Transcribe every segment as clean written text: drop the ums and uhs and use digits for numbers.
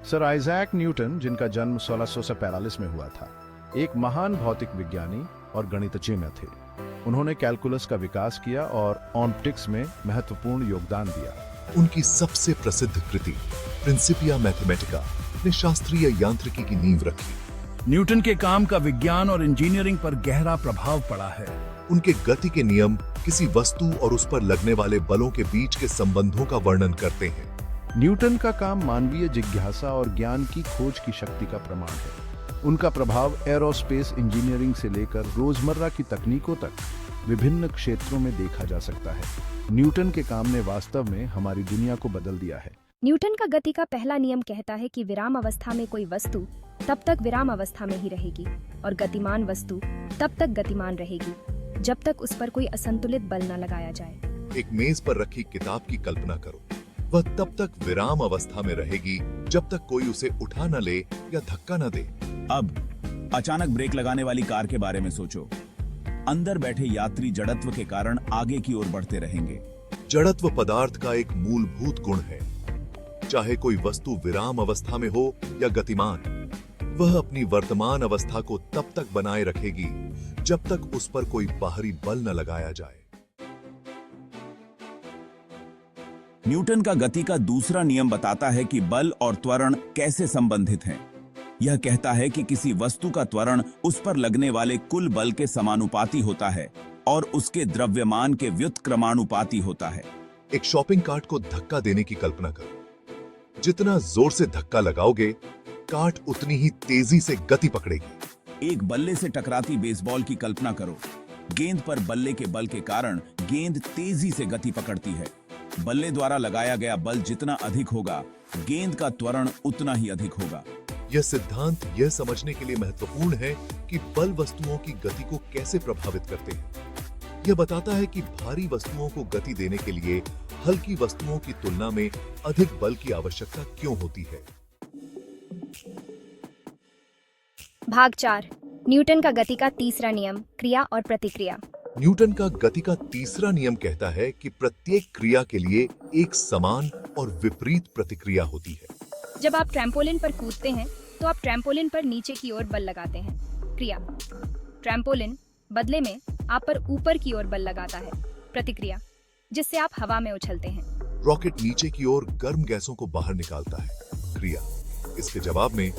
Sir Isaac Newton, जिनका जन्म 1645 में हुआ था, एक महान भौतिक विज्ञानी और गणितज्ञ थे। उन्होंने कैलकुलस का विकास किया और ऑप्टिक्स में महत्वपूर्ण योगदान दिया। उनकी सबसे प्रसिद्ध कृति प्रिंसिपिया मैथमेटिका ने शास्त्रीय यांत्रिकी की नींव रखी। न्यूटन के काम का विज्ञान और इंजीनियरिंग पर गहरा प्रभाव पड़ा है। उनके गति के नियम किसी वस्तु और उस पर लगने वाले बलों के बीच के संबंधों का वर्णन करते हैं। न्यूटन का काम मानवीय जिज्ञासा और ज्ञान की खोज की शक्ति का प्रमाण है। उनका प्रभाव एरोस्पेस इंजीनियरिंग से लेकर रोजमर्रा की तकनीकों तक विभिन्न क्षेत्रों में देखा जा सकता है। न्यूटन के काम ने वास्तव में हमारी दुनिया को बदल दिया है। न्यूटन का गति का पहला नियम कहता है कि विराम अवस्था में कोई वस्तु तब तक विराम अवस्था में ही रहेगी और गतिमान वस्तु तब तक गतिमान रहेगी जब तक उस पर कोई असंतुलित बल न लगाया जाए। एक मेज पर रखी किताब की कल्पना करो। वह तब तक विराम अवस्था में रहेगी जब तक कोई उसे उठा न ले या धक्का न दे। अब अचानक ब्रेक लगाने वाली कार के बारे में सोचो। अंदर बैठे यात्री जड़त्व के कारण आगे की ओर बढ़ते रहेंगे। जड़त्व पदार्थ का एक मूलभूत गुण है। चाहे कोई वस्तु विराम अवस्था में हो या गतिमान, वह अपनी वर्तमान अवस्था को तब तक बनाए रखेगी जब तक उस पर कोई बाहरी बल न लगाया जाए। न्यूटन का गति का दूसरा नियम बताता है कि बल और त्वरण कैसे संबंधित हैं। यह कहता है कि किसी वस्तु का त्वरण उस पर लगने वाले कुल बल के समानुपाती होता है और उसके द्रव्यमान के व्युत्क्रमानुपाती होता है। एक शॉपिंग कार्ट को धक्का देने की कल्पना करो। जितना जोर से धक्का लगाओगे, कार्ट उतनी ही तेजी से गति पकड़ेगी। एक बल्ले से टकराती बेसबॉल की कल्पना करो। गेंद पर बल्ले के बल के कारण गेंद तेजी से गति पकड़ती है। बल्ले द्वारा लगाया गया बल जितना अधिक होगा, गेंद का त्वरण उतना ही अधिक होगा। यह सिद्धांत यह समझने के लिए महत्वपूर्ण है कि बल वस्तुओं की गति को कैसे प्रभावित करते हैं। यह बताता है कि भारी वस्तुओं को गति देने के लिए हल्की वस्तुओं की तुलना में अधिक बल की आवश्यकता क्यों होती है। भाग 4, न्यूटन का गति का तीसरा नियम, क्रिया और प्रतिक्रिया। न्यूटन का गति का तीसरा नियम कहता है कि प्रत्येक क्रिया के लिए एक समान और विपरीत प्रतिक्रिया होती है। जब आप ट्रैम्पोलिन पर कूदते हैं तो आप ट्रैम्पोलिन पर नीचे की ओर बल लगाते हैं। क्रिया, ट्रैम्पोलिन बदले में आप पर ऊपर की ओर बल लगाता है। प्रतिक्रिया, जिससे आप हवा में उछलते हैं। रॉकेट नीचे की ओर गर्म गैसों को बाहर निकालता है। क्रिया, इसके जवाब में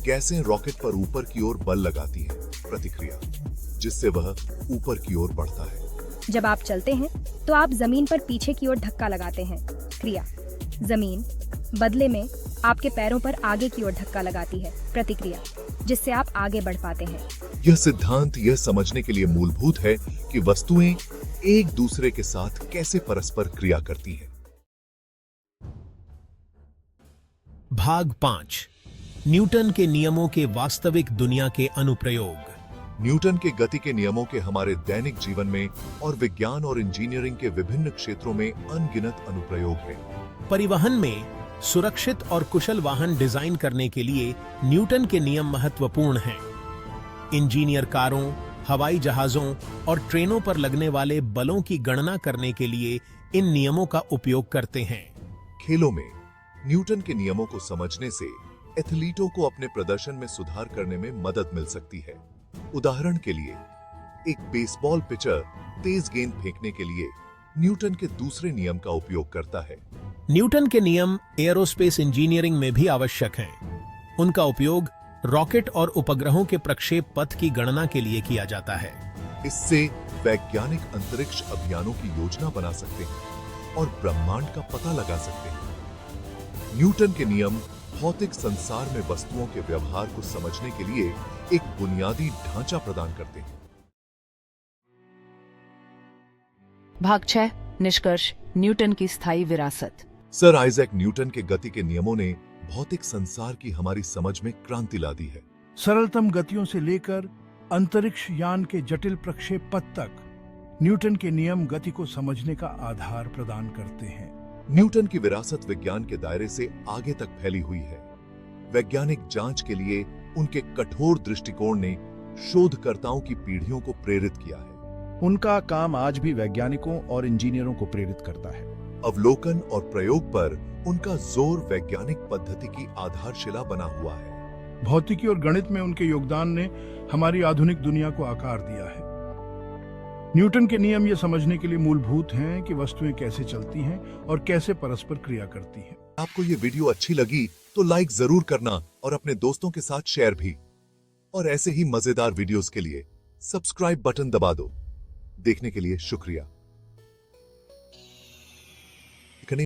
गैसें रॉकेट पर ऊपर की ओर बल लगाती हैं। प्रतिक्रिया, जिससे वह ऊपर की ओर बढ़ता है। जब आप चलते हैं तो आप जमीन पर पीछे की ओर धक्का लगाते हैं। क्रिया, जमीन बदले में आपके पैरों पर आगे की ओर धक्का लगाती है। प्रतिक्रिया, जिससे आप आगे बढ़ पाते हैं। यह सिद्धांत यह समझने के लिए मूलभूत है कि वस्तुएं एक दूसरे के साथ कैसे परस्पर क्रिया करती हैं। भाग 5, न्यूटन के नियमों के वास्तविक दुनिया के अनुप्रयोग। न्यूटन के गति के नियमों के हमारे दैनिक जीवन में और विज्ञान और इंजीनियरिंग के विभिन्न क्षेत्रों में अनगिनत अनुप्रयोग हैं। परिवहन में सुरक्षित और कुशल वाहन डिजाइन करने के लिए न्यूटन के नियम महत्वपूर्ण हैं। इंजीनियर कारों, हवाई जहाजों और ट्रेनों पर लगने वाले बलों की गणना करने के लिए इन नियमों का उपयोग करते हैं। खेलों में न्यूटन के नियमों को समझने से एथलीटों को अपने प्रदर्शन में सुधार करने में मदद मिल सकती है। उदाहरण के लिए, एक बेसबॉल पिचर तेज गेंद फेंकने के लिए न्यूटन के दूसरे नियम का उपयोग करता है। न्यूटन के नियम एरोस्पेस इंजीनियरिंग में भी आवश्यक हैं। उनका उपयोग रॉकेट और उपग्रहों के प्रक्षेप पथ की गणना के लिए किया जाता है। इससे वैज्ञानिक अंतरिक्ष अभियानों की योजना बना सकते हैं और ब्रह्मांड का पता लगा सकते हैं। न्यूटन के नियम भौतिक संसार में वस्तुओं के व्यवहार को समझने के लिए एक बुनियादी ढांचा प्रदान करते हैं। भाग 6, निष्कर्ष, न्यूटन की स्थायी विरासत। सर आइजैक न्यूटन के गति के नियमों ने भौतिक संसार की हमारी समझ में क्रांति ला दी है। सरलतम गतियों से लेकर अंतरिक्ष यान के जटिल प्रक्षेप पथ तक न्यूटन के नियम गति को समझने का आधार प्रदान करते हैं। न्यूटन की विरासत विज्ञान के दायरे से आगे तक फैली हुई है। वैज्ञानिक जांच के लिए उनके कठोर दृष्टिकोण ने शोधकर्ताओं की पीढ़ियों को प्रेरित किया है। उनका काम आज भी वैज्ञानिकों और इंजीनियरों को प्रेरित करता है। अवलोकन और प्रयोग पर उनका जोर वैज्ञानिक पद्धति की आधारशिला बना हुआ है। भौतिकी और गणित में उनके योगदान ने हमारी आधुनिक दुनिया को आकार दिया है। न्यूटन के नियम ये समझने के लिए मूलभूत हैं कि वस्तुएं कैसे चलती हैं और कैसे परस्पर क्रिया करती हैं। आपको ये वीडियो अच्छी लगी तो लाइक जरूर करना और अपने दोस्तों के साथ शेयर भी। और ऐसे ही मजेदार वीडियोस के लिए सब्सक्राइब बटन दबा दो। देखने के लिए शुक्रिया।